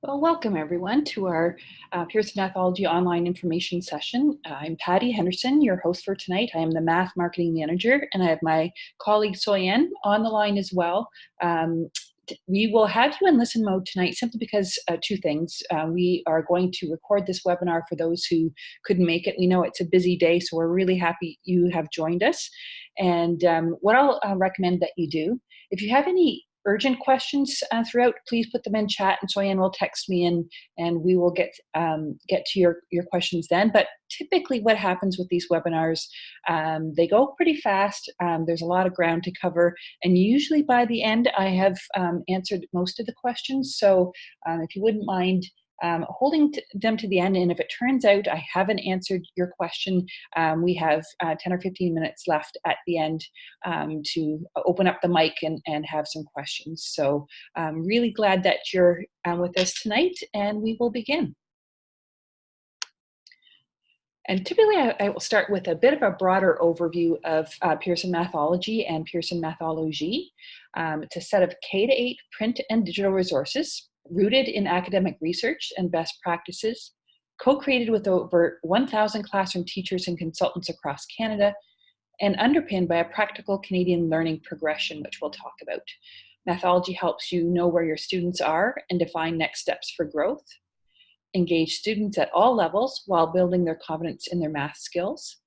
Well, welcome everyone to our Pearson Mathology online information session. I'm Patty Henderson, your host for tonight. I am the Math Marketing Manager, and I have my colleague Soyen on the line as well. We will have you in listen mode tonight simply because two things. We are going to record this webinar for those who couldn't make it. We know it's a busy day, so we're really happy you have joined us. And what I'll recommend that you do, if you have any urgent questions throughout, please put them in chat, and Soyen will text me and we will get to your questions then. But typically what happens with these webinars, they go pretty fast. There's a lot of ground to cover, and usually by the end I have answered most of the questions. So if you wouldn't mind holding them to the end, and if it turns out I haven't answered your question, we have 10 or 15 minutes left at the end to open up the mic and have some questions. So I'm really glad that you're with us tonight, and we will begin. And typically I will start with a bit of a broader overview of Pearson Mathology and Pearson Mathology. It's a set of K-8 print and digital resources rooted in academic research and best practices, co-created with over 1,000 classroom teachers and consultants across Canada, and underpinned by a practical Canadian learning progression, which we'll talk about. Mathology helps you know where your students are and define next steps for growth, engage students at all levels while building their confidence in their math skills,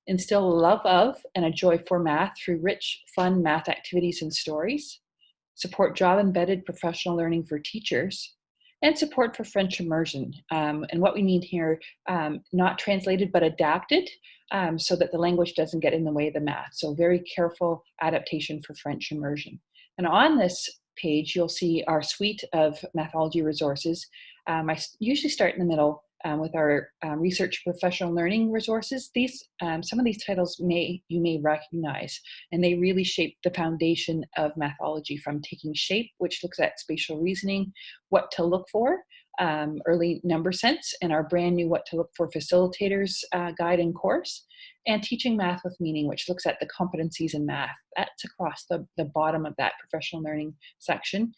instill a love of and a joy for math through rich, fun math activities and stories, support job-embedded professional learning for teachers, and support for French immersion. And what we mean here, not translated but adapted, so that the language doesn't get in the way of the math. So very careful adaptation for French immersion. And on this page, you'll see our suite of Mathology resources. I usually start in the middle with our research professional learning resources. These, some of these titles you may recognize, and they really shape the foundation of Mathology, from Taking Shape, which looks at spatial reasoning, What to Look For, early number sense, and our brand new What to Look For facilitators guide and course, and Teaching Math with Meaning, which looks at the competencies in math. That's across the bottom of that professional learning section.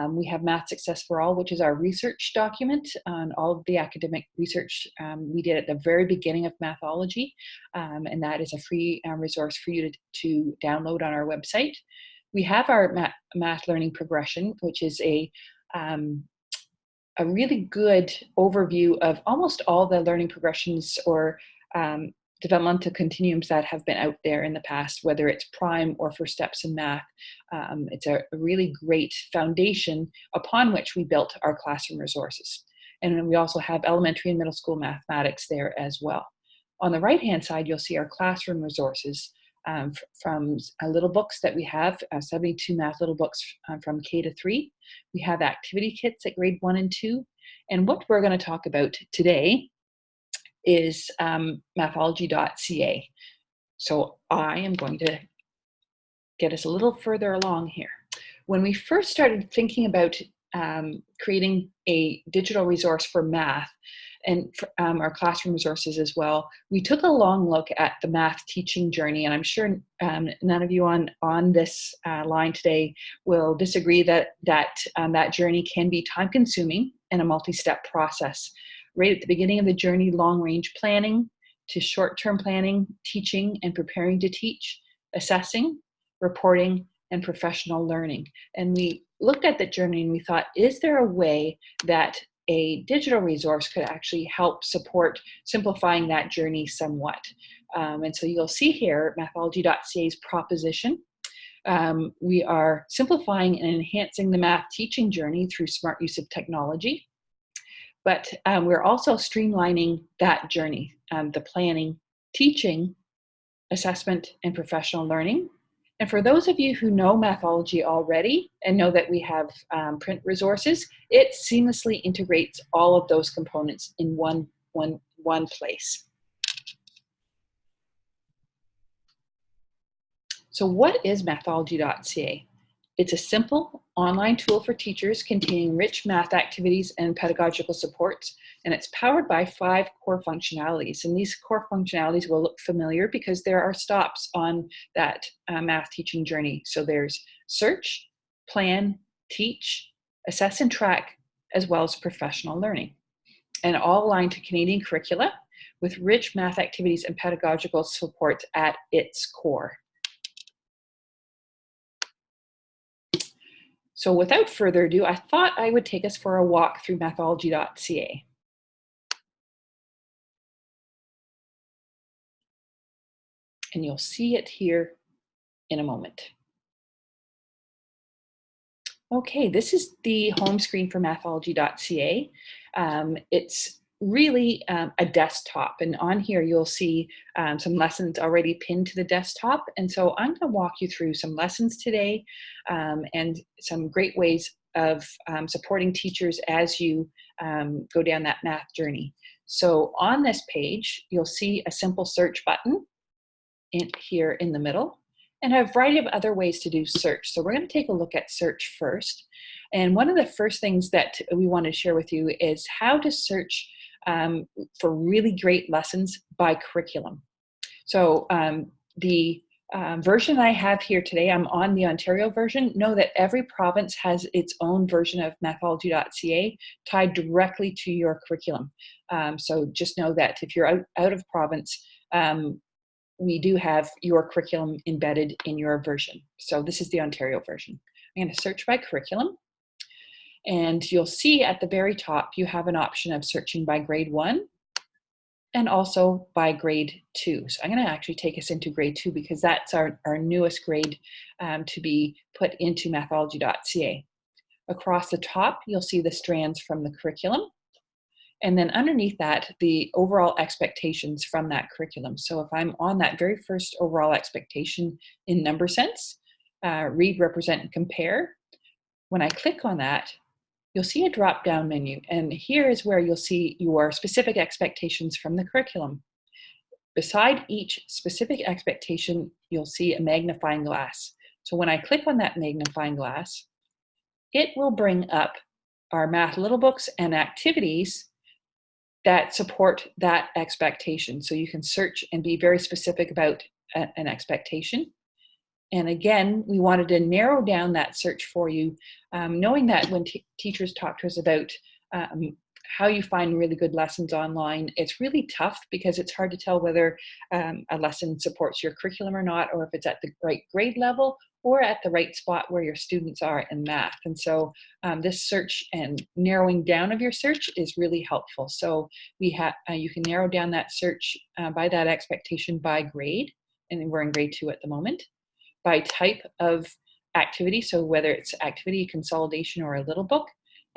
We have Math Success for All, which is our research document on all of the academic research we did at the very beginning of Mathology, and that is a free resource for you to download on our website. We have our math learning progression, which is a really good overview of almost all the learning progressions or developmental continuums that have been out there in the past, whether it's prime or for steps in math. It's a really great foundation upon which we built our classroom resources. And we also have elementary and middle school mathematics there as well. On the right-hand side, you'll see our classroom resources from little books that we have, 72 math little books from K to 3. We have activity kits at grade 1 and 2. And what we're going to talk about today is Mathology.ca. So I am going to get us a little further along here. When we first started thinking about creating a digital resource for math and our classroom resources as well, we took a long look at the math teaching journey, and I'm sure none of you on this line today will disagree that that journey can be time-consuming and a multi-step process. Right at the beginning of the journey, long-range planning, to short-term planning, teaching and preparing to teach, assessing, reporting, and professional learning. And we looked at that journey and we thought, is there a way that a digital resource could actually help support simplifying that journey somewhat? And so you'll see here, Mathology.ca's proposition. We are simplifying and enhancing the math teaching journey through smart use of technology. But we're also streamlining that journey, the planning, teaching, assessment, and professional learning. And for those of you who know Mathology already and know that we have print resources, it seamlessly integrates all of those components in one place. So what is Mathology.ca? It's a simple online tool for teachers containing rich math activities and pedagogical supports, and it's powered by 5 core functionalities. And these core functionalities will look familiar because there are stops on that math teaching journey. So there's search, plan, teach, assess and track, as well as professional learning, and all aligned to Canadian curricula with rich math activities and pedagogical support at its core. So without further ado, I thought I would take us for a walk through Mathology.ca. And you'll see it here in a moment. Okay, this is the home screen for Mathology.ca. It's really a desktop, and on here you'll see some lessons already pinned to the desktop. And so I'm going to walk you through some lessons today and some great ways of supporting teachers as you go down that math journey. So on this page, you'll see a simple search button here in the middle, and a variety of other ways to do search. So we're going to take a look at search first. And one of the first things that we want to share with you is how to search for really great lessons by curriculum. So the version I have here today, I'm on the Ontario version. Know that every province has its own version of Mathology.ca tied directly to your curriculum. So just know that if you're out of province, we do have your curriculum embedded in your version. So this is the Ontario version. I'm going to search by curriculum. And you'll see at the very top, you have an option of searching by grade 1 and also by grade 2. So I'm going to actually take us into grade 2 because that's our newest grade to be put into Mathology.ca. Across the top, you'll see the strands from the curriculum. And then underneath that, the overall expectations from that curriculum. So if I'm on that very first overall expectation in number sense, read, represent, and compare, when I click on that, you'll see a drop-down menu. And here is where you'll see your specific expectations from the curriculum. Beside each specific expectation, you'll see a magnifying glass. So when I click on that magnifying glass, it will bring up our math little books and activities that support that expectation. So you can search and be very specific about an expectation. And again, we wanted to narrow down that search for you, knowing that when teachers talk to us about how you find really good lessons online, it's really tough because it's hard to tell whether a lesson supports your curriculum or not, or if it's at the right grade level or at the right spot where your students are in math. And so this search and narrowing down of your search is really helpful. So we have you can narrow down that search by that expectation by grade, and we're in grade 2 at the moment, by type of activity, so whether it's activity, consolidation, or a little book,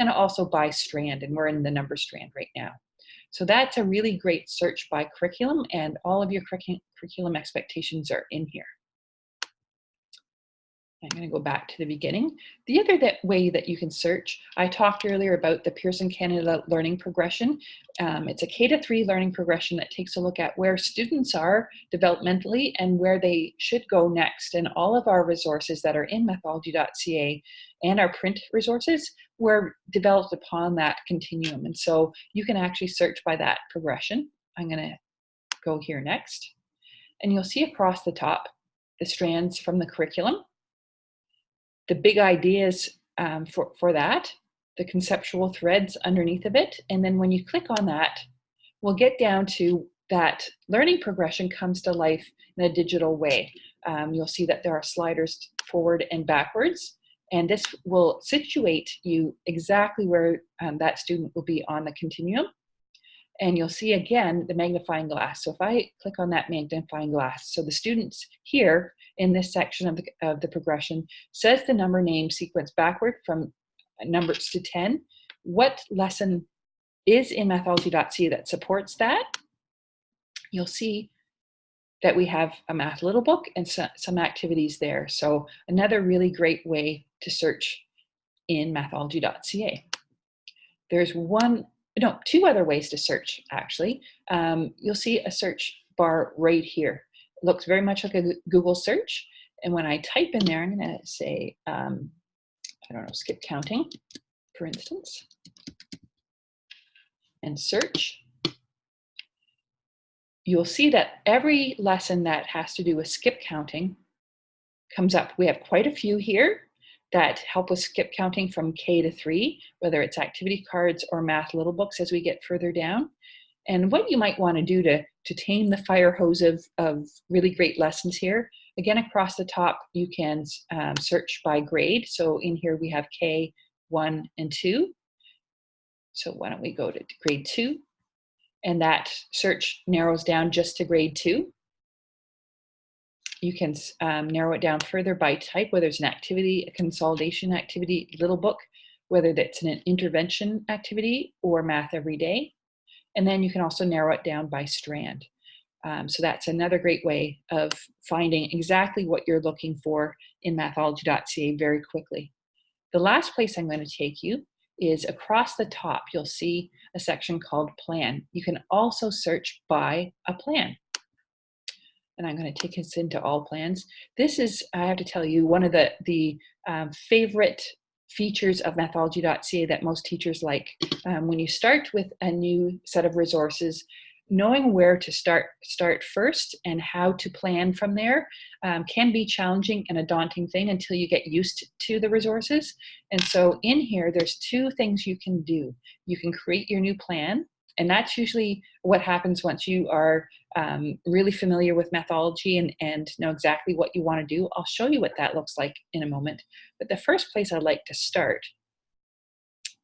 and also by strand, and we're in the number strand right now. So that's a really great search by curriculum, and all of your curriculum expectations are in here. I'm going to go back to the beginning. The other way that you can search, I talked earlier about the Pearson Canada Learning Progression. It's a K-3 learning progression that takes a look at where students are developmentally and where they should go next. And all of our resources that are in Mathology.ca and our print resources were developed upon that continuum. And so you can actually search by that progression. I'm going to go here next. And you'll see across the top the strands from the curriculum, the big ideas for that, the conceptual threads underneath of it. And then when you click on that, we'll get down to that learning progression comes to life in a digital way. You'll see that there are sliders forward and backwards, and this will situate you exactly where that student will be on the continuum. And you'll see again the magnifying glass. So if I click on that magnifying glass, so the students here in this section of the progression says the number name sequence backward from numbers to 10. What lesson is in Mathology.ca that supports that? You'll see that we have a math little book and some activities there. So another really great way to search in Mathology.ca. There's two other ways to search, actually. You'll see a search bar right here. It looks very much like a Google search. And when I type in there, I'm going to say, I don't know, skip counting, for instance, and search. You'll see that every lesson that has to do with skip counting comes up. We have quite a few here. that help with skip counting from K to 3, whether it's activity cards or math little books as we get further down. And what you might want to do to tame the fire hose of really great lessons here, again, across the top, you can search by grade. So in here we have K, 1, and 2. So why don't we go to grade 2? And that search narrows down just to grade 2. You can narrow it down further by type, whether it's an activity, a consolidation activity, little book, whether that's an intervention activity or math every day. And then you can also narrow it down by strand. So that's another great way of finding exactly what you're looking for in Mathology.ca very quickly. The last place I'm going to take you is across the top. You'll see a section called Plan. You can also search by a plan. And I'm going to take us into all plans. This is, I have to tell you, one of the favorite features of Mathology.ca that most teachers like. When you start with a new set of resources, knowing where to start first and how to plan from there can be challenging and a daunting thing until you get used to the resources. And so in here, there's 2 things you can do. You can create your new plan, and that's usually what happens once you are really familiar with Mathology and know exactly what you want to do. I'll show you what that looks like in a moment. But the first place I'd like to start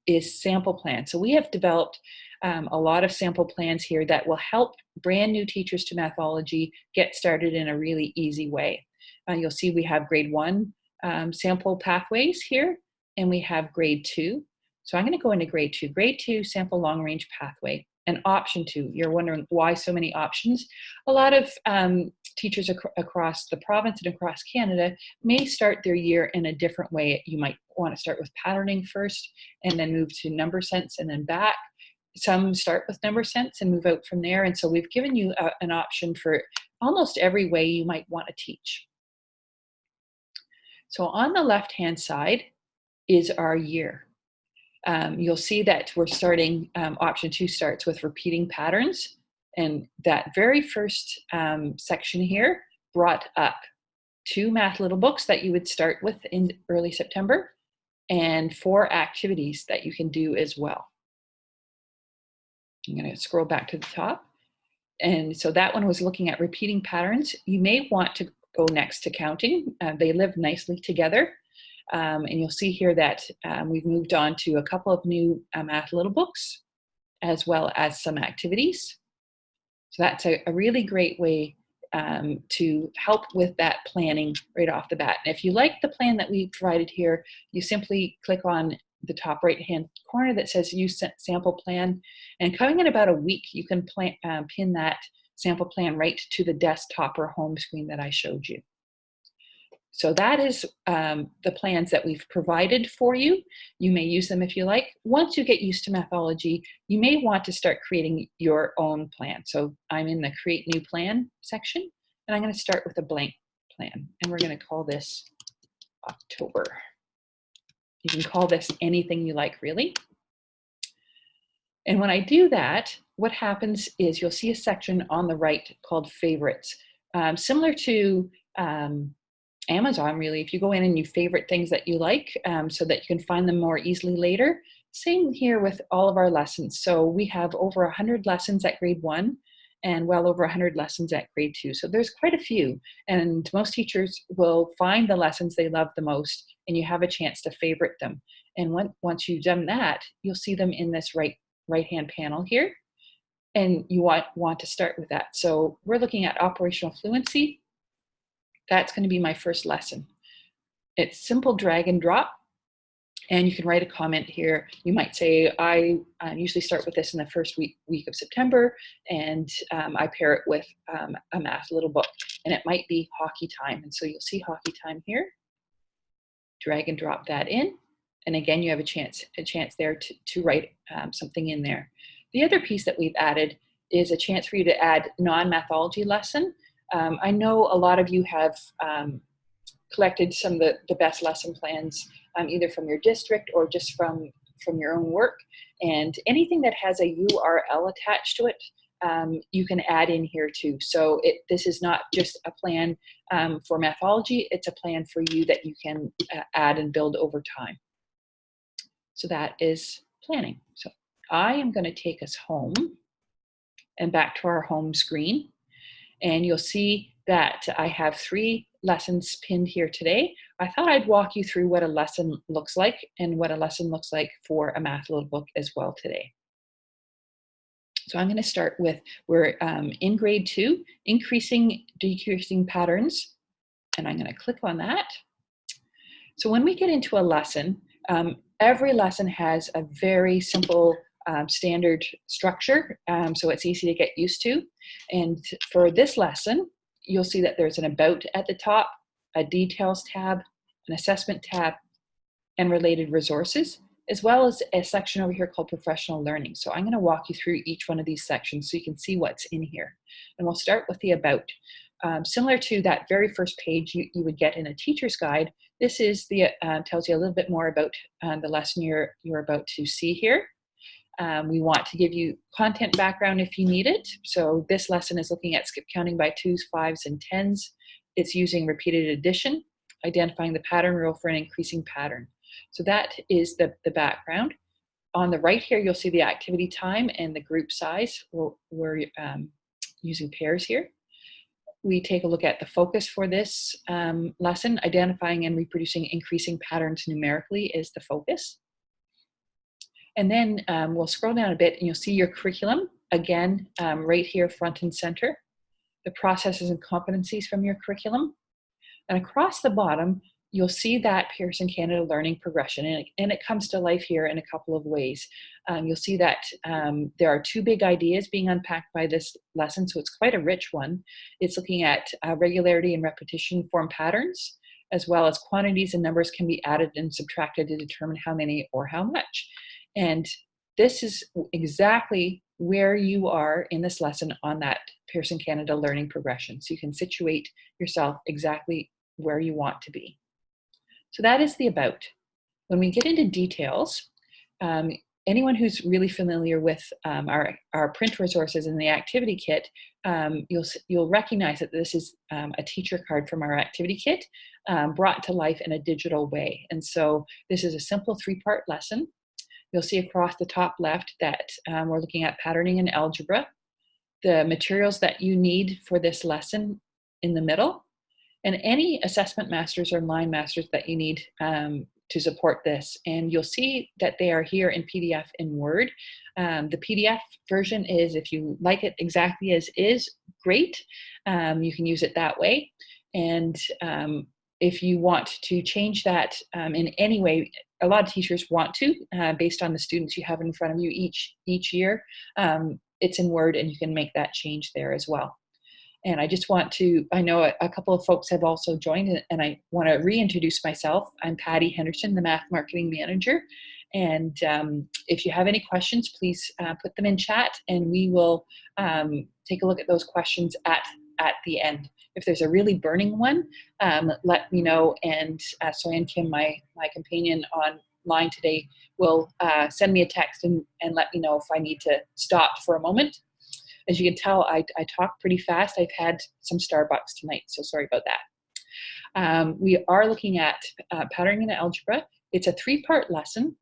is sample plan. So we have developed a lot of sample plans here that will help brand new teachers to Mathology get started in a really easy way. You'll see we have grade 1 sample pathways here, and we have grade 2. So I'm going to go into grade 2. Grade 2 sample long range pathway. And option 2, you're wondering why so many options. A lot of teachers across the province and across Canada may start their year in a different way. You might want to start with patterning first and then move to number sense and then back. Some start with number sense and move out from there. And so we've given you an option for almost every way you might want to teach. So on the left-hand side is our year. You'll see that we're starting, option 2 starts with repeating patterns. And that very first section here brought up 2 math little books that you would start with in early September and 4 activities that you can do as well. I'm going to scroll back to the top. And so that one was looking at repeating patterns. You may want to go next to counting. They live nicely together. And you'll see here that we've moved on to a couple of new math little books, as well as some activities. So that's a really great way to help with that planning right off the bat. And if you like the plan that we provided here, you simply click on the top right-hand corner that says Use Sample Plan. And coming in about a week, you can pin that sample plan right to the desktop or home screen that I showed you. So that is the plans that we've provided for you. You may use them if you like. Once you get used to Mathology, you may want to start creating your own plan. So I'm in the Create New Plan section, and I'm going to start with a blank plan. And we're going to call this October. You can call this anything you like, really. And when I do that, what happens is you'll see a section on the right called Favorites. Similar to Amazon, really, if you go in and you favorite things that you like so that you can find them more easily later. Same here with all of our lessons. So we have over 100 lessons at grade 1 and well over 100 lessons at grade 2. So there's quite a few, and most teachers will find the lessons they love the most, and you have a chance to favorite them. And once you've done that, you'll see them in this right-hand panel here, and you want to start with that. So we're looking at operational fluency. That's going to be my first lesson. It's simple drag and drop, and you can write a comment here. You might say, I usually start with this in the first week of September, and I pair it with a math little book, and it might be hockey time. And so you'll see hockey time here. Drag and drop that in, and again, you have a chance there to write something in there. The other piece that we've added is a chance for you to add non-Mathology lesson. I know a lot of you have collected some of the best lesson plans, either from your district or just from your own work. And anything that has a URL attached to it you can add in here too. So this is not just a plan for Mathology, it's a plan for you that you can add and build over time. So that is planning. So I am going to take us home and back to our home screen. And you'll see that I have 3 lessons pinned here today. I thought I'd walk you through what a lesson looks like and what a lesson looks like for a math little book as well today. So I'm going to start with, we're in grade 2, increasing, decreasing patterns. And I'm going to click on that. So when we get into a lesson, every lesson has a very simple standard structure, so it's easy to get used to. And for this lesson, you'll see that there's an About at the top, a Details tab, an Assessment tab, and related resources, as well as a section over here called Professional Learning. So I'm going to walk you through each one of these sections so you can see what's in here. And we'll start with the About. Similar to that very first page you would get in a teacher's guide, this is the tells you a little bit more about the lesson you're about to see here. We want to give you content background if you need it. So this lesson is looking at skip counting by 2s, 5s, and 10s. It's using repeated addition, identifying the pattern rule for an increasing pattern. So that is the background. On the right here, you'll see the activity time and the group size. We're using pairs here. We take a look at the focus for this lesson. Identifying and reproducing increasing patterns numerically is the focus. And then we'll scroll down a bit and you'll see your curriculum, again, right here front and center, the processes and competencies from your curriculum. And across the bottom, you'll see that Pearson Canada Learning Progression, and it comes to life here in a couple of ways. You'll see that there are 2 big ideas being unpacked by this lesson, so it's quite a rich one. It's looking at regularity and repetition form patterns, as well as quantities and numbers can be added and subtracted to determine how many or how much. And this is exactly where you are in this lesson on that Pearson Canada Learning Progression. So you can situate yourself exactly where you want to be. So that is the About. When we get into details, anyone who's really familiar with our print resources in the activity kit, you'll recognize that this is a teacher card from our activity kit brought to life in a digital way. And so this is a simple 3-part lesson. You'll see across the top left that we're looking at patterning and algebra, the materials that you need for this lesson in the middle, and any assessment masters or line masters that you need to support this. And you'll see that they are here in PDF and Word. The PDF version is, if you like it exactly as is, great. You can use it that way. And if you want to change that in any way, a lot of teachers want to, based on the students you have in front of you each year. It's in Word and you can make that change there as well. And I just want to, I know a couple of folks have also joined, and I want to reintroduce myself. I'm Patty Henderson, the Math Marketing Manager. And if you have any questions, please put them in chat and we will take a look at those questions at the end. If there's a really burning one, let me know. And Soyan Kim, my companion online today, will send me a text and let me know if I need to stop for a moment. As you can tell, I talk pretty fast. I've had some Starbucks tonight, so sorry about that. We are looking at patterning and algebra. It's a 3-part lesson.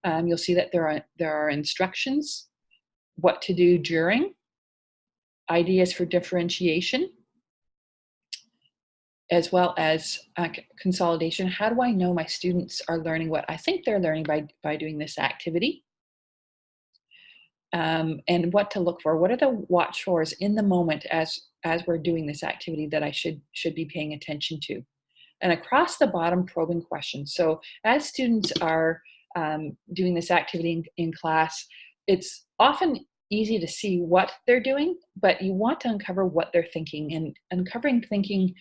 You'll see that there are instructions, what to do during, ideas for differentiation, as well as consolidation. How do I know my students are learning what I think they're learning by doing this activity? And what to look for. What are the watch fors in the moment as we're doing this activity that I should be paying attention to? And across the bottom, probing questions. So as students are doing this activity in class, it's often easy to see what they're doing, but you want to uncover what they're thinking. And uncovering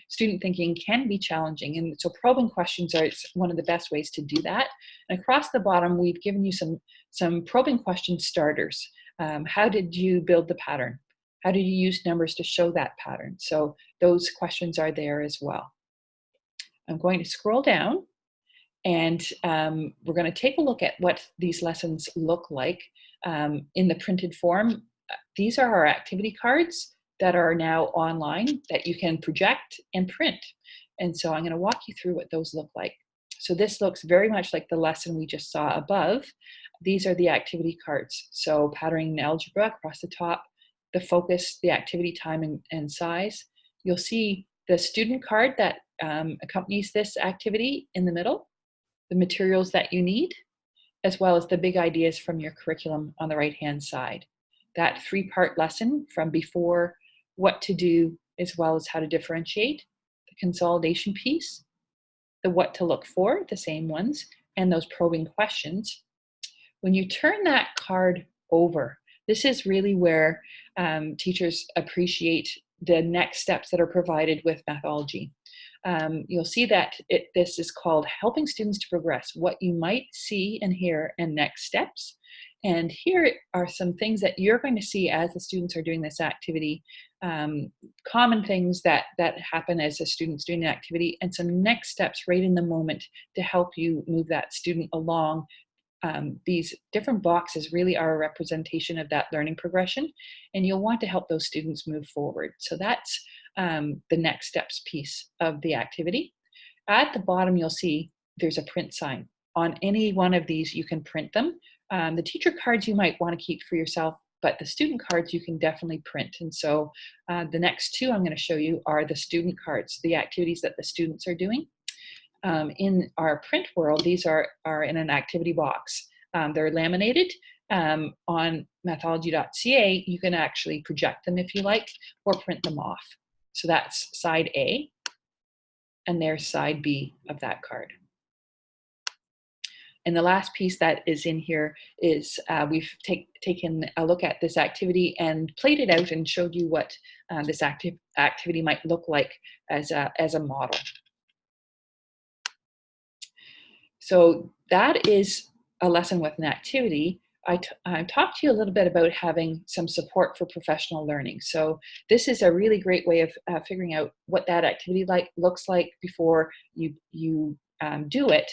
student thinking can be challenging. And so probing questions are one of the best ways to do that. And across the bottom, we've given you some probing question starters. How did you build the pattern? How did you use numbers to show that pattern? So those questions are there as well. I'm going to scroll down and we're going to take a look at what these lessons look like in the printed form. these are our activity cards that are now online that you can project and print. And so I'm going to walk you through what those look like. So this looks very much like the lesson we just saw above. These are the activity cards. So patterning in algebra across the top, the focus, the activity time and size. You'll see the student card that accompanies this activity in the middle, the materials that you need, as well as the big ideas from your curriculum on the right-hand side. That three-part lesson from before, what to do, as well as how to differentiate, the consolidation piece, the what to look for, the same ones, and those probing questions. When you turn that card over, this is really where teachers appreciate the next steps that are provided with Mathology. You'll see that this is called Helping Students to Progress, What You Might See and Hear and Next Steps. And here are some things that you're going to see as the students are doing this activity, common things that happen as the student's doing an activity, and some next steps right in the moment to help you move that student along. These different boxes really are a representation of that learning progression, and you'll want to help those students move forward. So that's the next steps piece of the activity. At the bottom, you'll see there's a print sign. On any one of these, you can print them. The teacher cards you might want to keep for yourself, but the student cards you can definitely print. And so the next two I'm going to show you are the student cards, the activities that the students are doing. In our print world, these are in an activity box. They're laminated. On Mathology.ca, you can actually project them if you like, or print them off. So that's side A, and there's side B of that card. And the last piece that is in here is we've taken a look at this activity and played it out and showed you what this activity might look like as a model. So that is a lesson with an activity. I talked to you a little bit about having some support for professional learning. So this is a really great way of figuring out what that activity looks like before you do it.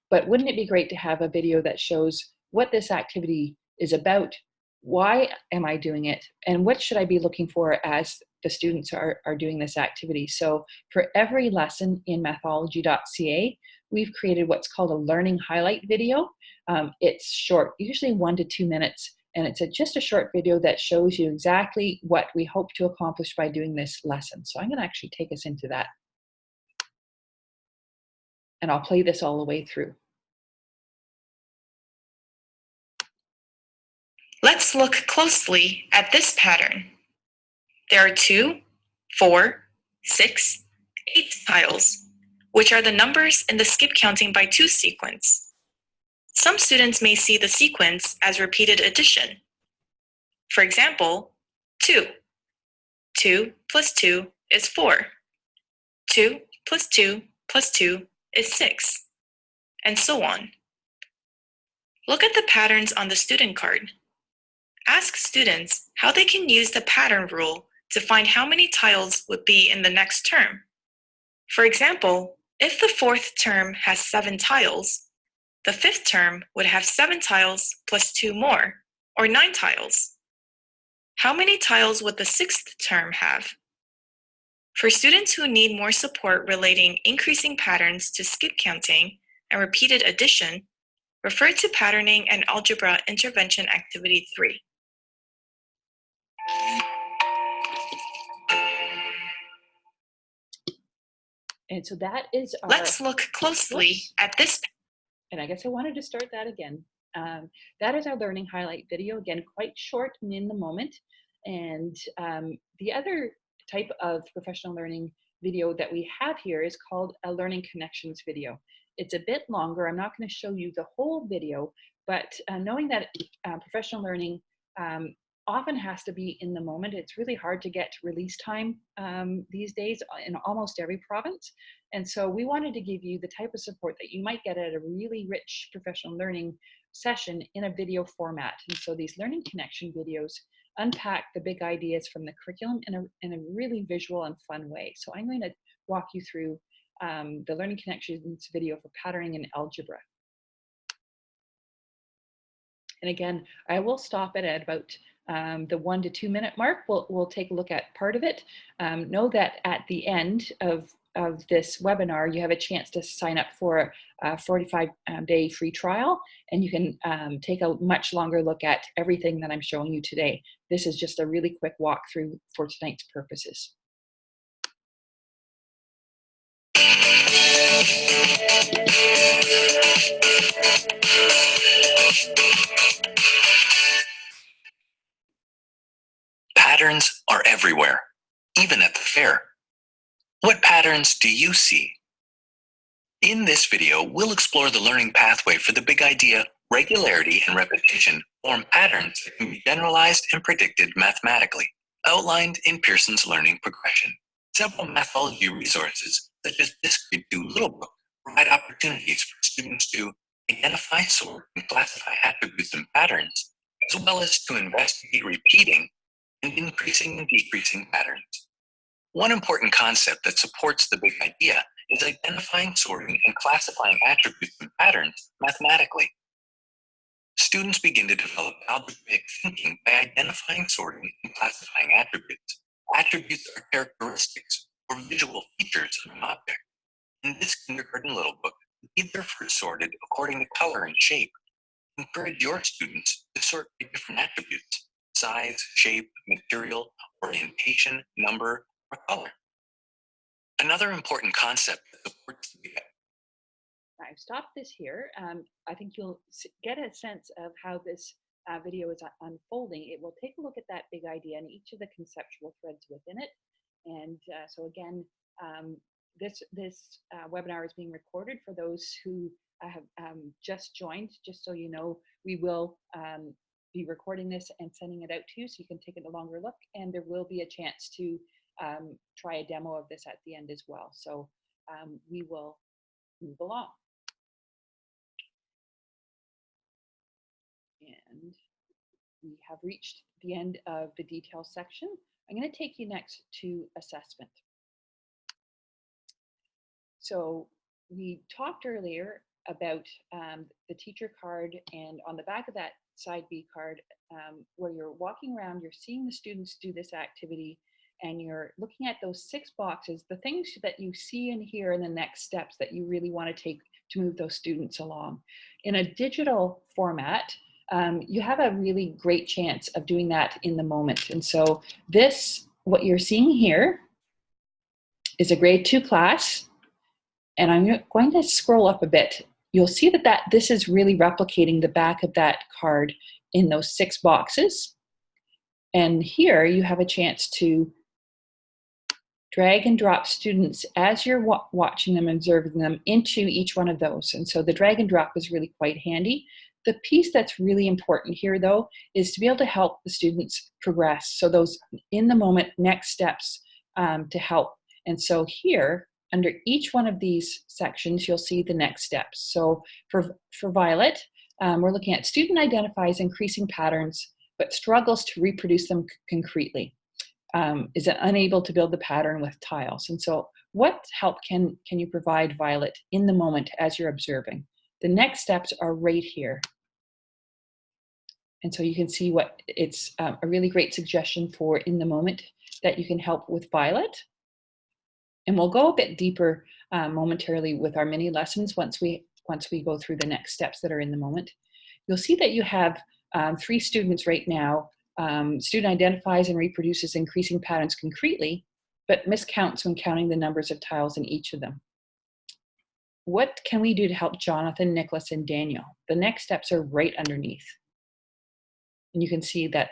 But wouldn't it be great to have a video that shows what this activity is about, why am I doing it, and what should I be looking for as the students are doing this activity? So for every lesson in Mathology.ca, we've created what's called a learning highlight video. It's short, usually 1 to 2 minutes, and it's just a short video that shows you exactly what we hope to accomplish by doing this lesson. So I'm going to actually take us into that. And I'll play this all the way through. Let's look closely at this pattern. There are 2, 4, 6, 8 tiles, which are the numbers in the skip counting by 2 sequence. Some students may see the sequence as repeated addition. For example, 2. 2 plus 2 is 4. 2 plus 2 plus 2 is 6, and so on. Look at the patterns on the student card. Ask students how they can use the pattern rule to find how many tiles would be in the next term. For example, if the 4th term has 7 tiles, the 5th term would have 7 tiles plus 2 more, or 9 tiles. How many tiles would the 6th term have? For students who need more support relating increasing patterns to skip counting and repeated addition, refer to Patterning and Algebra Intervention Activity 3. And so that is our... Let's look closely at this. And I guess I wanted to start that again. That is our learning highlight video. Again, quite short and in the moment. And the other type of professional learning video that we have here is called a learning connections video. It's a bit longer. I'm not going to show you the whole video, but knowing that professional learning often has to be in the moment. It's really hard to get release time these days in almost every province. And so we wanted to give you the type of support that you might get at a really rich professional learning session in a video format. And so these learning connection videos unpack the big ideas from the curriculum in a really visual and fun way. So I'm going to walk you through the learning connections video for patterning in algebra. And again, I will stop it at about the 1 to 2 minute mark, we'll take a look at part of it. Know that at the end of this webinar, you have a chance to sign up for a 45-day free trial, and you can take a much longer look at everything that I'm showing you today. This is just a really quick walkthrough for tonight's purposes. Patterns are everywhere, even at the fair. What patterns do you see? In this video, we'll explore the learning pathway for the big idea: regularity and repetition form patterns that can be generalized and predicted mathematically, outlined in Pearson's learning progression. Several Mathology resources, such as Discrete Do Little Book, provide opportunities for students to identify, sort, and classify attributes and patterns, as well as to investigate repeating and increasing and decreasing patterns. One important concept that supports the big idea is identifying, sorting, and classifying attributes and patterns mathematically. Students begin to develop algebraic thinking by identifying, sorting, and classifying attributes. Attributes are characteristics or visual features of an object. In this kindergarten little book, these are first sorted according to color and shape. Encourage your students to sort by different attributes: size, shape, material, orientation, number, or color. Another important concept that supports the I've stopped this here. I think you'll get a sense of how this video is unfolding. It will take a look at that big idea and each of the conceptual threads within it. And so again, this webinar is being recorded for those who have just joined. Just so you know, we will be recording this and sending it out to you so you can take a longer look, and there will be a chance to try a demo of this at the end as well. So we will move along. And we have reached the end of the details section. I'm going to take you next to assessment. So we talked earlier about the teacher card, and on the back of that side B card, where you're walking around, you're seeing the students do this activity, and you're looking at those 6 boxes, the things that you see and hear in the next steps that you really want to take to move those students along. In a digital format, you have a really great chance of doing that in the moment. And so this, what you're seeing here, is a grade 2 class. And I'm going to scroll up a bit. You'll see that this is really replicating the back of that card in those 6 boxes. And here you have a chance to drag and drop students as you're watching them, observing them, into each one of those. And so the drag and drop is really quite handy. The piece that's really important here, though, is to be able to help the students progress. So those in the moment next steps to help. And so here, under each one of these sections, you'll see the next steps. So for Violet, we're looking at student identifies increasing patterns, but struggles to reproduce them concretely. Is unable to build the pattern with tiles. And so what help can you provide Violet in the moment as you're observing? The next steps are right here. And so you can see what it's a really great suggestion for in the moment that you can help with Violet. And we'll go a bit deeper momentarily with our mini lessons once we go through the next steps that are in the moment. You'll see that you have 3 students right now. Student identifies and reproduces increasing patterns concretely, but miscounts when counting the numbers of tiles in each of them. What can we do to help Jonathan, Nicholas, and Daniel? The next steps are right underneath. And you can see that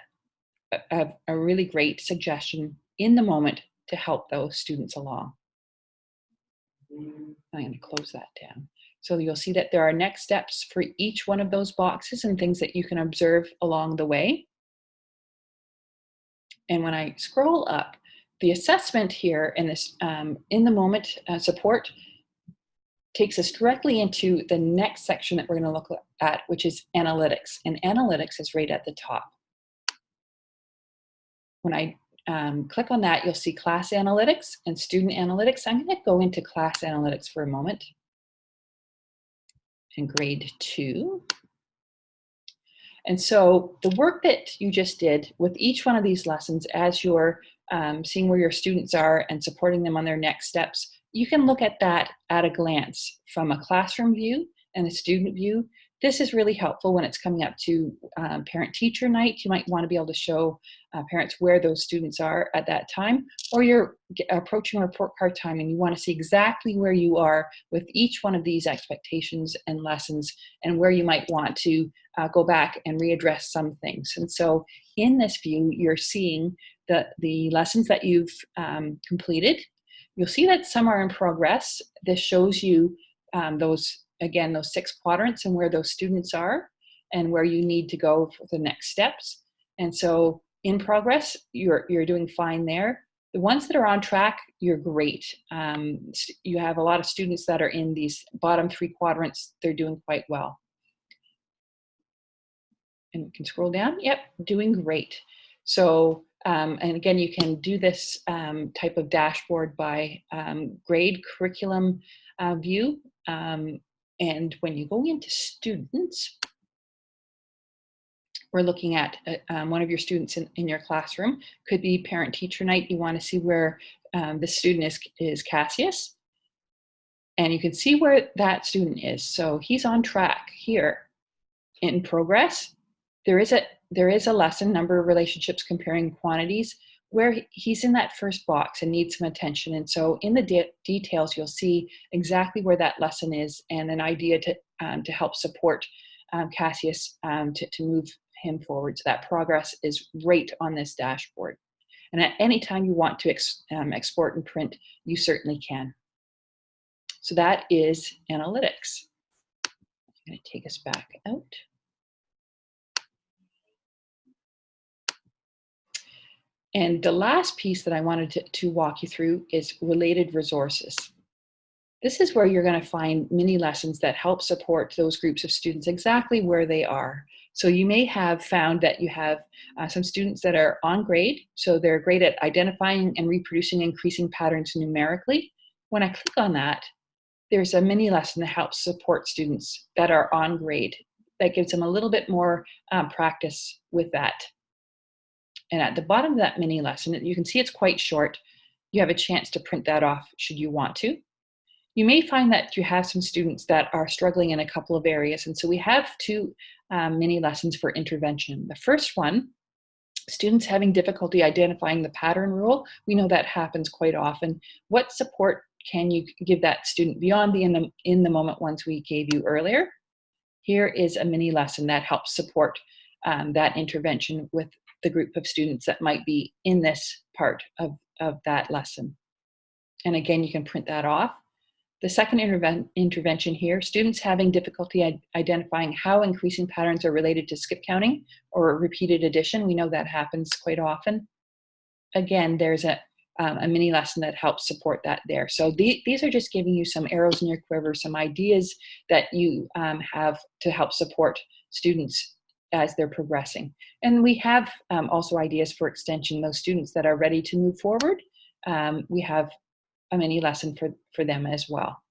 a really great suggestion in the moment to help those students along. I'm going to close that down. So you'll see that there are next steps for each one of those boxes and things that you can observe along the way. And when I scroll up, the assessment here in this in the moment support takes us directly into the next section that we're going to look at, which is analytics. And analytics is right at the top. When I click on that, you'll see class analytics and student analytics. I'm going to go into class analytics for a moment. And grade 2. And so the work that you just did with each one of these lessons, as you're seeing where your students are and supporting them on their next steps, you can look at that at a glance from a classroom view and a student view. This is really helpful when it's coming up to parent-teacher night. You might want to be able to show parents where those students are at that time, or you're approaching report card time and you want to see exactly where you are with each one of these expectations and lessons, and where you might want to go back and readdress some things. And so in this view, you're seeing the lessons that you've completed. You'll see that some are in progress. This shows you those 6 quadrants and where those students are and where you need to go for the next steps. And so in progress, you're doing fine there. The ones that are on track, you're great. You have a lot of students that are in these bottom 3 quadrants. They're doing quite well. And you can scroll down. Yep, doing great. So, and again, you can do this type of dashboard by grade, curriculum view. And when you go into students, we're looking at one of your students in your classroom. Could be parent-teacher night. You want to see where the student is Cassius. And you can see where that student is. So he's on track here. In progress, there is a lesson, number of relationships comparing quantities, where he's in that first box and needs some attention. And so in the details, you'll see exactly where that lesson is and an idea to help support Cassius to move him forward. So that progress is right on this dashboard. And at any time you want to export and print, you certainly can. So that is analytics. I'm going to take us back out. And the last piece that I wanted to walk you through is related resources. This is where you're going to find mini lessons that help support those groups of students exactly where they are. So you may have found that you have some students that are on grade, so they're great at identifying and reproducing increasing patterns numerically. When I click on that, there's a mini lesson that helps support students that are on grade. That gives them a little bit more practice with that. And at the bottom of that mini lesson, you can see it's quite short. You have a chance to print that off should you want to. You may find that you have some students that are struggling in a couple of areas. And so we have 2 mini lessons for intervention. The first one, students having difficulty identifying the pattern rule. We know that happens quite often. What support can you give that student beyond the in the moment ones we gave you earlier? Here is a mini lesson that helps support that intervention with the group of students that might be in this part of that lesson. And again, you can print that off. The second intervention here, students having difficulty identifying how increasing patterns are related to skip counting or repeated addition. We know that happens quite often. Again, there's a mini lesson that helps support that there. So these are just giving you some arrows in your quiver, some ideas that you have to help support students as they're progressing. And we have also ideas for extension. Those students that are ready to move forward, we have a mini lesson for them as well.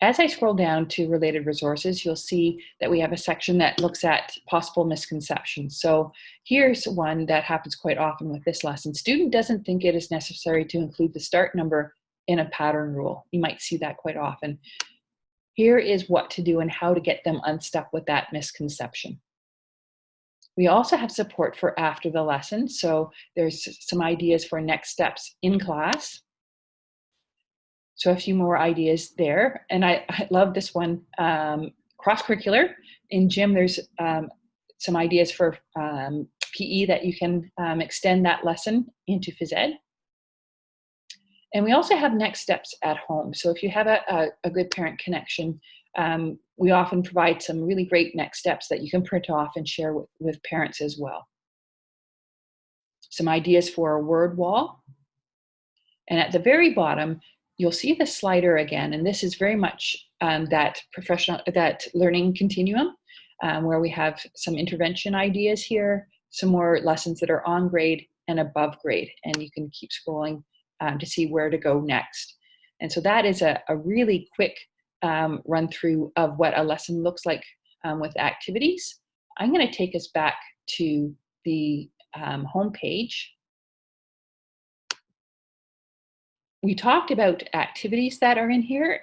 As I scroll down to related resources, you'll see that we have a section that looks at possible misconceptions. So here's one that happens quite often with this lesson. Student doesn't think it is necessary to include the start number in a pattern rule. You might see that quite often. Here is what to do and how to get them unstuck with that misconception. We also have support for after the lesson. So there's some ideas for next steps in class. So a few more ideas there. And I love this one, cross-curricular. In gym, there's some ideas for PE that you can extend that lesson into phys ed. And we also have next steps at home. So if you have a good parent connection, we often provide some really great next steps that you can print off and share with parents as well. Some ideas for a word wall. And at the very bottom, you'll see the slider again, and this is very much that learning continuum, where we have some intervention ideas here, some more lessons that are on grade and above grade, and you can keep scrolling to see where to go next. And so that is a really quick run through of what a lesson looks like with activities. I'm going to take us back to the home page. We talked about activities that are in here.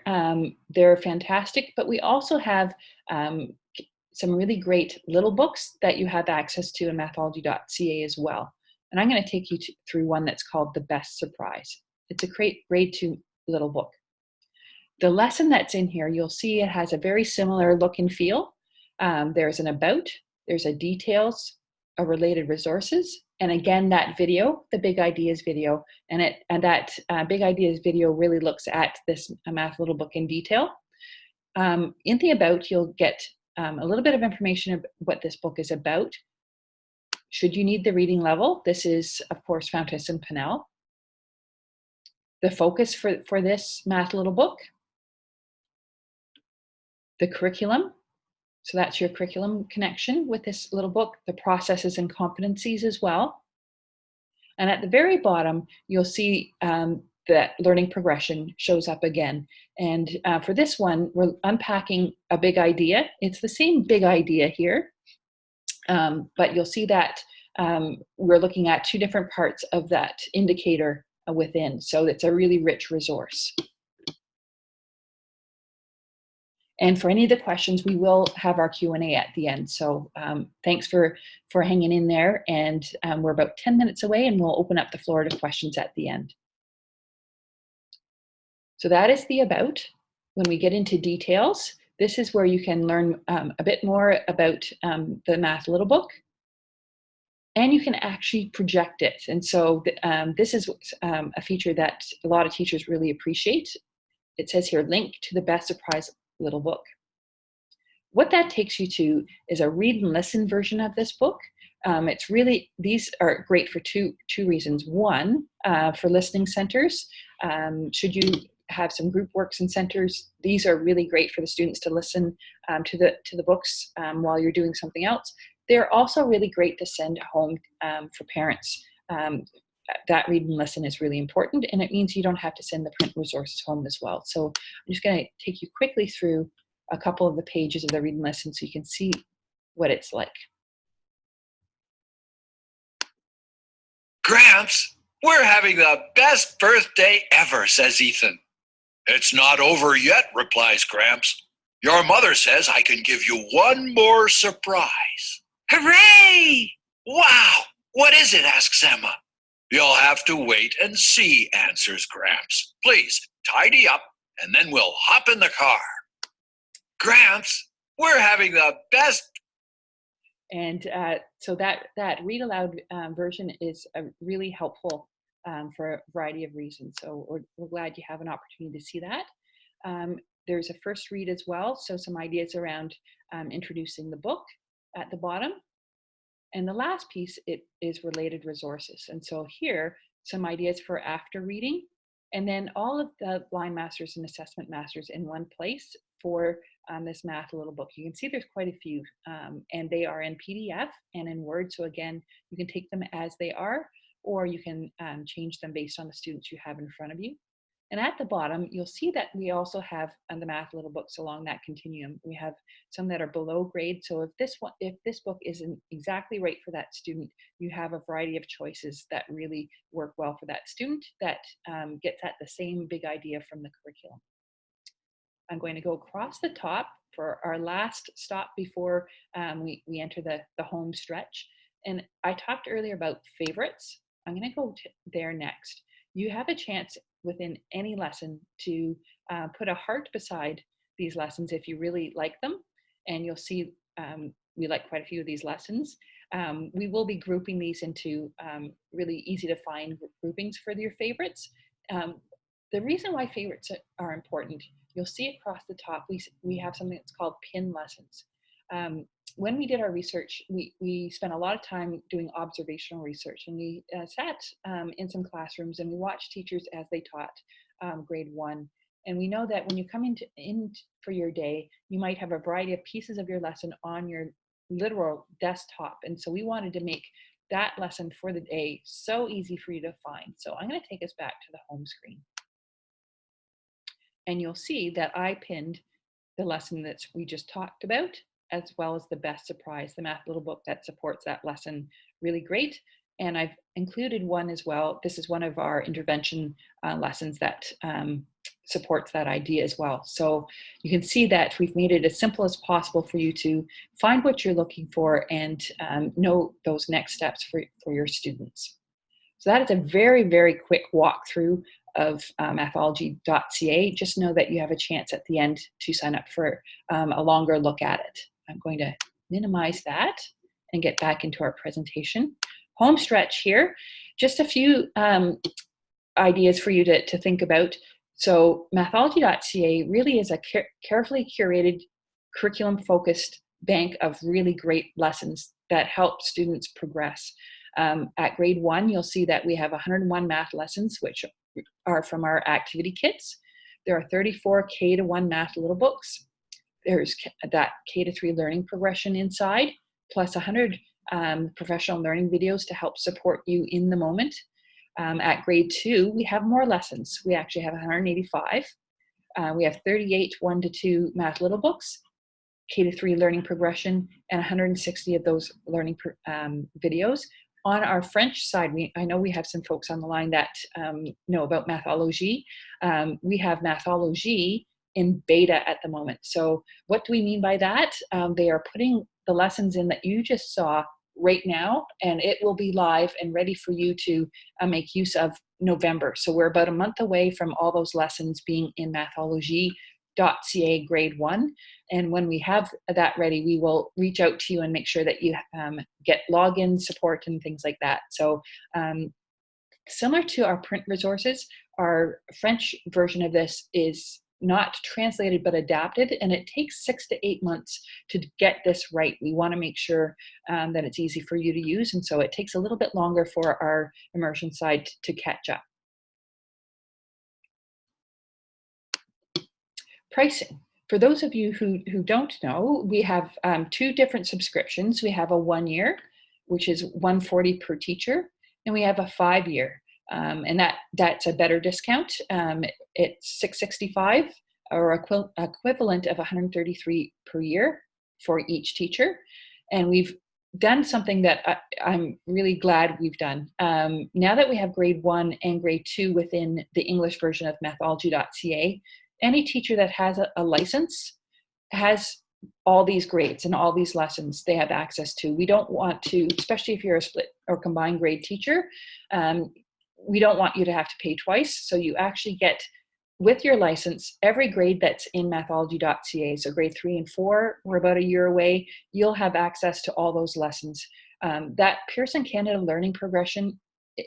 They're fantastic, but we also have some really great little books that you have access to in Mathology.ca as well. And I'm going to take you through one that's called The Best Surprise. It's a great grade 2 little book. The lesson that's in here, you'll see it has a very similar look and feel. There's an about, there's a details, a related resources, and again, that video, the Big Ideas video, and that Big Ideas video really looks at this math little book in detail. In the about, you'll get a little bit of information about what this book is about. Should you need the reading level, this is, of course, Fountas and Pinnell. The focus for this math little book. The curriculum, so that's your curriculum connection with this little book, the processes and competencies as well. And at the very bottom, you'll see that learning progression shows up again. And for this one, we're unpacking a big idea. It's the same big idea here, but you'll see that we're looking at two different parts of that indicator within. So it's a really rich resource. And for any of the questions, we will have our Q&A at the end. So thanks for hanging in there. And we're about 10 minutes away, and we'll open up the floor to questions at the end. So that is the about. When we get into details, this is where you can learn a bit more about the math little book. And you can actually project it. And so this is a feature that a lot of teachers really appreciate. It says here, link to the Best Surprise little book. What that takes you to is a read and listen version of this book. It's really, these are great for two reasons. One, for listening centers. Should you have some group works and centers, these are really great for the students to listen to the books while you're doing something else. They're also really great to send home for parents. That read and listen is really important, and it means you don't have to send the print resources home as well. So I'm just going to take you quickly through a couple of the pages of the read and listen so you can see what it's like. Gramps, we're having the best birthday ever, says Ethan. It's not over yet, replies Gramps. Your mother says I can give you one more surprise. Hooray! Wow, what is it, asks Emma. You'll have to wait and see, answers Gramps. Please, tidy up, and then we'll hop in the car. Gramps, we're having the best. And so that read aloud version is really helpful for a variety of reasons. So we're glad you have an opportunity to see that. There's a first read as well, so some ideas around introducing the book at the bottom. And the last piece, it is related resources. And so here, some ideas for after reading, and then all of the blind masters and assessment masters in one place for this math little book. You can see there's quite a few, and they are in PDF and in Word. So again, you can take them as they are, or you can change them based on the students you have in front of you. And at the bottom, you'll see that we also have the math little books along that continuum. We have some that are below grade. So if this book isn't exactly right for that student, you have a variety of choices that really work well for that student that gets at the same big idea from the curriculum. I'm going to go across the top for our last stop before we enter the home stretch. And I talked earlier about favorites. I'm going to go there next. You have a chance within any lesson to put a heart beside these lessons if you really like them. And you'll see we like quite a few of these lessons. We will be grouping these into really easy to find groupings for your favorites. The reason why favorites are important, you'll see across the top, we have something that's called pin lessons. When we did our research, we spent a lot of time doing observational research, and we sat in some classrooms and we watched teachers as they taught grade 1. And we know that when you come in for your day, you might have a variety of pieces of your lesson on your literal desktop. And so we wanted to make that lesson for the day so easy for you to find. So I'm going to take us back to the home screen. And you'll see that I pinned the lesson that we just talked about as well as the best surprise, the math little book that supports that lesson really great. And I've included one as well. This is one of our intervention lessons that supports that idea as well. So you can see that we've made it as simple as possible for you to find what you're looking for and know those next steps for your students. So that is a very, very quick walkthrough of Mathology.ca. Just know that you have a chance at the end to sign up for a longer look at it. I'm going to minimize that and get back into our presentation. Home stretch here, just a few ideas for you to think about. So Mathology.ca really is a carefully curated, curriculum-focused bank of really great lessons that help students progress. At grade 1, you'll see that we have 101 math lessons, which are from our activity kits. There are 34 K-1 math little books. There's that K-3 learning progression inside, plus 100 professional learning videos to help support you in the moment. At grade 2, we have more lessons. We actually have 185. We have 38 1-2 math little books, K-3 learning progression, and 160 of those learning videos. On our French side, I know we have some folks on the line that know about Mathology. We have Mathology in beta at the moment. So what do we mean by that? They are putting the lessons in that you just saw right now, and it will be live and ready for you to make use of November. So we're about a month away from all those lessons being in Mathology.ca grade 1. And when we have that ready, we will reach out to you and make sure that you get login support and things like that. So similar to our print resources, our French version of this is not translated but adapted, and it takes 6 to 8 months to get this right. We want to make sure that it's easy for you to use, and so it takes a little bit longer for our immersion side to catch up. Pricing. For those of you who don't know, we have 2 different subscriptions. We have a 1-year, which is $140 per teacher, and we have a 5-year. And that's a better discount. It's $665 or equivalent of $133 per year for each teacher. And we've done something that I'm really glad we've done. Now that we have grade 1 and grade 2 within the English version of Mathology.ca, any teacher that has a license has all these grades and all these lessons they have access to. We don't want to, especially if you're a split or combined grade teacher, we don't want you to have to pay twice. So you actually get, with your license, every grade that's in Mathology.ca. So grade 3 and 4, we're about a year away. You'll have access to all those lessons. That Pearson Canada learning progression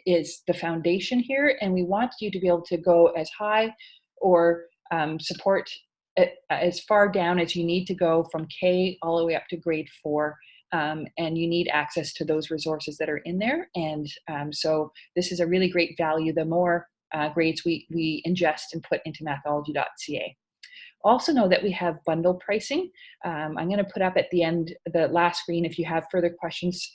is the foundation here, and we want you to be able to go as high or support as far down as you need to go from K all the way up to grade 4. And you need access to those resources that are in there. And so this is a really great value the more grades we ingest and put into Mathology.ca. Also know that we have bundle pricing. I'm going to put up at the end, the last screen, if you have further questions.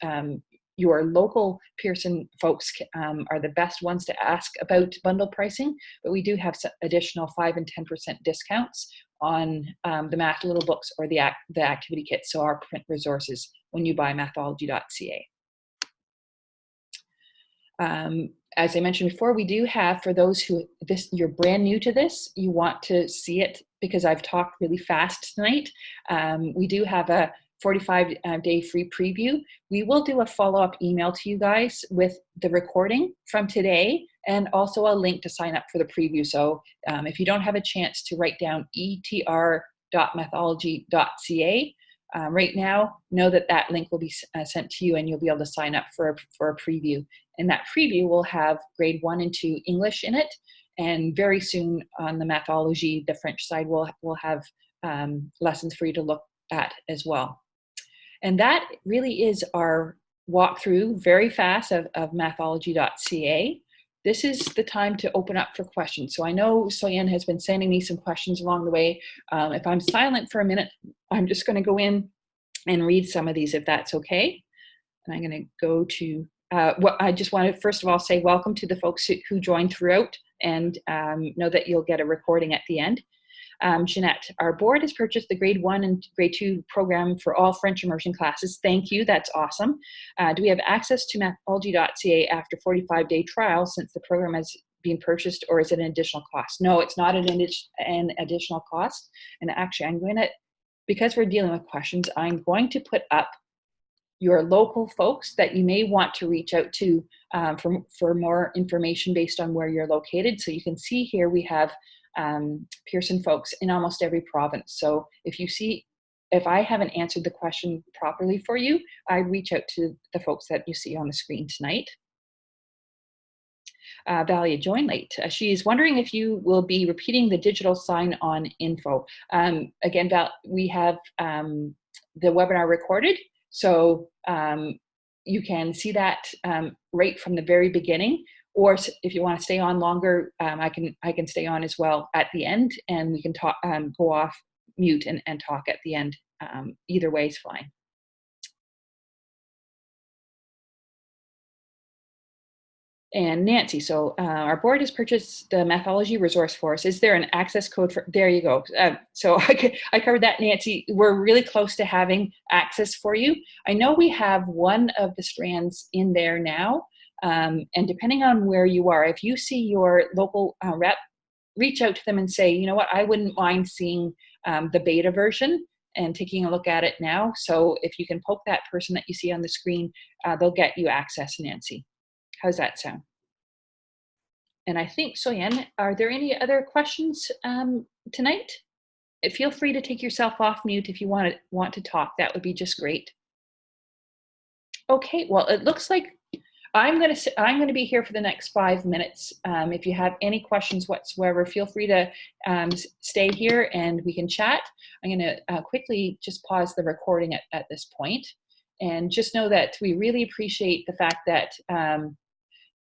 Your local Pearson folks are the best ones to ask about bundle pricing, but we do have some additional 5 and 10% discounts on the math little books or the activity kits, so our print resources, when you buy Mathology.ca. As I mentioned before, we do have, for those who you're brand new to this, you want to see it because I've talked really fast tonight. We do have a 45-day free preview. We will do a follow-up email to you guys with the recording from today and also a link to sign up for the preview. So if you don't have a chance to write down etr.mathology.ca right now, know that that link will be sent to you and you'll be able to sign up for a preview. And that preview will have grade 1 and 2 English in it. And very soon on the Mathology, the French side, we'll have lessons for you to look at as well. And that really is our walkthrough, very fast, of Mathology.ca. This is the time to open up for questions. So I know Soyen has been sending me some questions along the way. If I'm silent for a minute, I'm just going to go in and read some of these, if that's okay. And I'm going to go to, I just want to first of all say welcome to the folks who joined throughout, and know that you'll get a recording at the end. Jeanette, our board has purchased the grade 1 and grade 2 program for all French immersion classes. Thank you, that's awesome. Do we have access to Mathology.ca after 45-day trial since the program has been purchased, or is it an additional cost? No, it's not an additional cost. And actually, I'm going to, because we're dealing with questions, I'm going to put up your local folks that you may want to reach out to for more information based on where you're located. So you can see here we have Pearson folks in almost every province. So if I haven't answered the question properly for you, I reach out to the folks that you see on the screen tonight. Valia joined late. She's wondering if you will be repeating the digital sign-on info. Again, Val, we have the webinar recorded, so you can see that right from the very beginning. Or if you want to stay on longer, I can stay on as well at the end, and we can talk, go off mute and talk at the end. Either way is fine. And Nancy, so our board has purchased the Mathology resource for us. Is there an access code for, there you go. So I covered that, Nancy. We're really close to having access for you. I know we have one of the strands in there now. And depending on where you are, if you see your local rep, reach out to them and say, you know what, I wouldn't mind seeing the beta version and taking a look at it now. So if you can poke that person that you see on the screen, they'll get you access, Nancy. How's that sound? And I think, Soyen, are there any other questions tonight? Feel free to take yourself off mute if you want to talk. That would be just great. Okay, well, it looks like I'm going to be here for the next 5 minutes. If you have any questions whatsoever, feel free to stay here and we can chat. I'm going to quickly just pause the recording at this point. And just know that we really appreciate the fact that